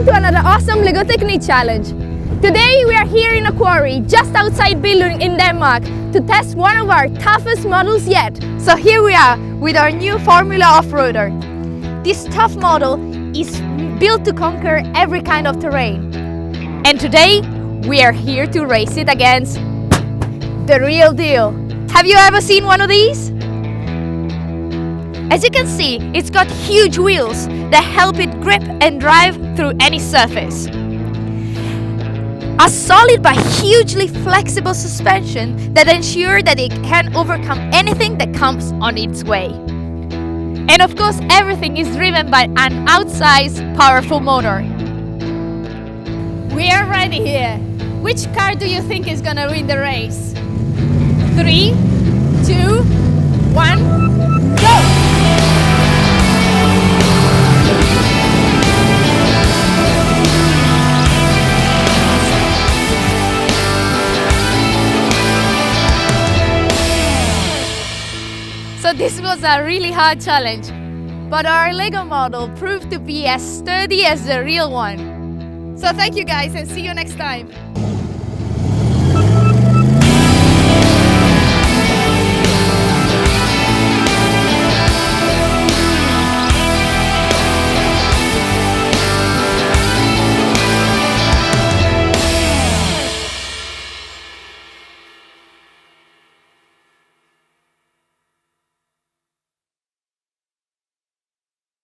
to another awesome LEGO Technic challenge. Today we are here in a quarry just outside Billund in Denmark to test one of our toughest models yet. So here we are with our new Formula Off-Roader. This tough model is built to conquer every kind of terrain. And today we are here to race it against the real deal. Have you ever seen one of these? As you can see, it's got huge wheels that help it grip and drive through any surface. A solid but hugely flexible suspension that ensures that it can overcome anything that comes on its way. And of course, everything is driven by an outsized, powerful motor. We are ready here. Which car do you think is gonna win the race? 3, 2, 1, go! So this was a really hard challenge, but our LEGO model proved to be as sturdy as the real one. So thank you guys and see you next time.